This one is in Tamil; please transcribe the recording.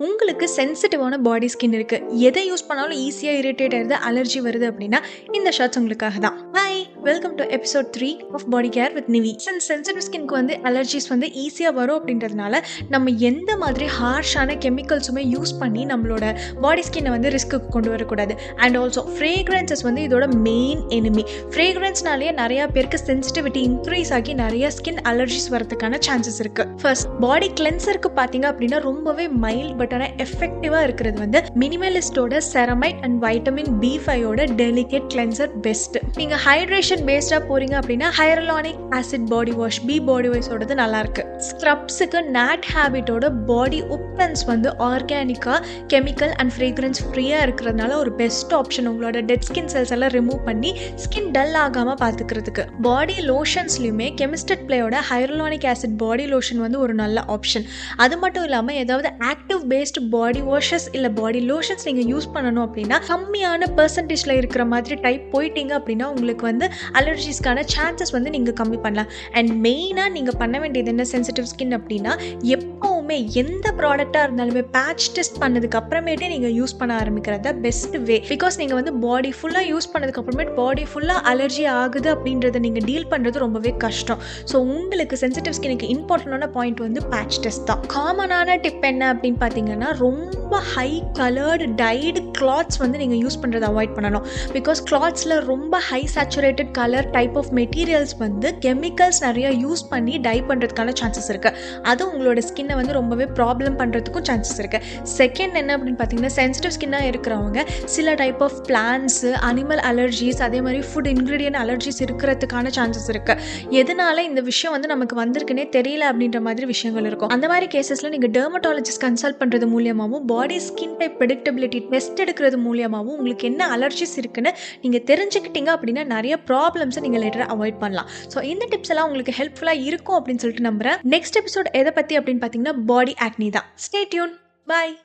உங்களுக்கு சென்சிட்டிவான பாடி ஸ்கின் இருக்கு. எதை யூஸ் பண்ணாலும் ஈஸியா இரிட்டேட் ஆயிடுது, அலர்ஜி வருது அப்படின்னா, இந்த ஷார்ட்ஸ் உங்களுக்காக தான். Hi! Welcome to episode 3 of body care with Nivi. Sensitive ஸ்கின்க்கு அலர்ஜிஸ் ஈஸியா வரும் அப்படின்றதுனால, நம்ம எந்த மாதிரி ஹார்ஷான கெமிக்கல்ஸுமே யூஸ் பண்ணி நம்மளோட பாடி ஸ்கின்னை ரிஸ்க்குக்கு கொண்டு வரக்கூடாது. அண்ட் ஆல்சோ ஃப்ரேக்ரன்சஸ் இதோட மெயின் எனிமி. ஃப்ரேக்ரன்ஸ்னாலேயே நிறைய பேருக்கு சென்சிட்டிவிட்டி இன்க்ரீஸ் ஆகி நிறைய ஸ்கின் அலர்ஜிஸ் வரதுக்கான சான்சஸ் இருக்கு. ஃபர்ஸ்ட் பாடி கிளென்சருக்கு பார்த்தீங்க அப்படின்னா ரொம்பவே மைல்ட் பட் ஆனால் எஃபெக்டிவாக இருக்கிறது மினிமலிஸ்டோட ceramide and vitamin B5 delicate cleanser best. நீங்கள் ஹைட்ரேஷன் பேஸ்டாக போறீங்க அப்படின்னா ஹையரலானிக் ஆசிட் பாடி வாஷ் பாடி வாஷோடது நல்லா இருக்கு. ஸ்க்ரப்ஸுக்கு நாட் ஹேபிட்டோட பாடி உப்பன்ஸ் ஆர்கானிக்காக கெமிக்கல் அண்ட் ஃப்ரேக்ரன்ஸ் ஃப்ரீயாக இருக்கிறதுனால ஒரு பெஸ்ட் ஆப்ஷன். உங்களோட டெட் ஸ்கின் செல்ஸ் எல்லாம் ரிமூவ் பண்ணி ஸ்கின் டல் ஆகாமல் பார்த்துக்கிறதுக்கு. பாடி லோஷன்ஸ்லையுமே கெமிஸ்டட் பிளேயோட ஹையரலானிக் ஆசிட் பாடி லோஷன் ஒரு நல்ல ஆப்ஷன். அது மட்டும் இல்லாமல் ஏதாவது ஆக்டிவ் பேஸ்ட் பாடி வாஷஸ் இல்லை பாடி லோஷன்ஸ் நீங்கள் யூஸ் பண்ணணும் அப்படின்னா கம்மியான பெர்சன்டேஜில் இருக்கிற மாதிரி டைப் போயிட்டீங்க அப்படின்னா உங்களுக்கு அலர்ஜிஸ்க்கான சான்சஸ் நீங்கள் கம்மி பண்ணலாம். அண்ட் மெயினாக நீங்கள் பண்ண வேண்டியது என்ன சென்சிட்டிவ் ஸ்கின் அப்படின்னா, எப்போவுமே எந்த ப்ராடக்டாக இருந்தாலுமே பேட்ச் டெஸ்ட் பண்ணதுக்கு அப்புறமேட்டே நீங்கள் யூஸ் பண்ண ஆரம்பிக்கிறது பெஸ்ட் வே. பிகாஸ் நீங்கள் பாடி ஃபுல்லாக யூஸ் பண்ணதுக்கு அப்புறமேட்டு பாடி ஃபுல்லாக அலர்ஜி ஆகுது அப்படின்றத நீங்கள் டீல் பண்ணுறது ரொம்பவே கஷ்டம். ஸோ உங்களுக்கு சென்சிட்டிவ் ஸ்கின்னுக்கு இம்பார்ட்டண்டான பாயிண்ட் பேட்ச் டெஸ்ட் தான். காமனான டிப் என்ன அப்படின்னு பார்த்தீங்கன்னா, ரொம்ப ஹை கலர்டு டைடு கிளாத்ஸ் நீங்கள் யூஸ் பண்ணுறதை அவாய்ட் பண்ணணும். பிகாஸ் கிளாத்ஸில் ரொம்ப high saturated colour type of materials chemicals நிறைய யூஸ் பண்ணி டை பண்ணுறதுக்கான சான்சஸ் இருக்குது. அது உங்களோட ஸ்கின்னை ரொம்பவே ப்ராப்ளம் பண்ணுறதுக்கும் சான்சஸ் இருக்குது. செகண்ட் என்ன அப்படின்னு பார்த்தீங்கன்னா, சென்சிட்டிவ் ஸ்கின்னாக இருக்கிறவங்க சில type of plants, animal allergies, அதே மாதிரி ஃபுட் இன்க்ரீடியன்ட் அலர்ஜிஸ் இருக்கிறதுக்கான சான்சஸ் இருக்குது. எதனால இந்த விஷயம் நமக்கு வந்திருக்குன்னே தெரியல அப்படின்ற மாதிரி விஷயங்கள் இருக்கும். அந்த மாதிரி கேசஸில் நீங்கள் டெர்மட்டாலஜிஸ்ட் கன்சல்ட் பண்ணுறது மூலியமாகவும் பாடி ஸ்கின் டைப் ப்ரெடிக்டபிலிட்டி டெஸ்ட் எடுக்கிறது மூலியமாகவும் உங்களுக்கு என்ன அலர்ஜிஸ் இருக்குன்னு நீங்கள் தெரிஞ்சுக்கிட்டீங்க அப்படின்னா நிறைய ப்ராப்ளம்ஸை நீங்கள் லேட்டராக அவாய்ட் பண்ணலாம். ஸோ இந்த டிப்ஸ் எல்லாம் உங்களுக்கு ஹெல்ப்ஃபுல்லாக இருக்கும் அப்படின்னு சொல்லிட்டு நம்புறேன். நெக்ஸ்ட் எபிசோட் எதை பற்றி அப்படின்னு பார்த்தீங்கன்னா பாடி ஆக்னி தான். Stay tuned. பாய்.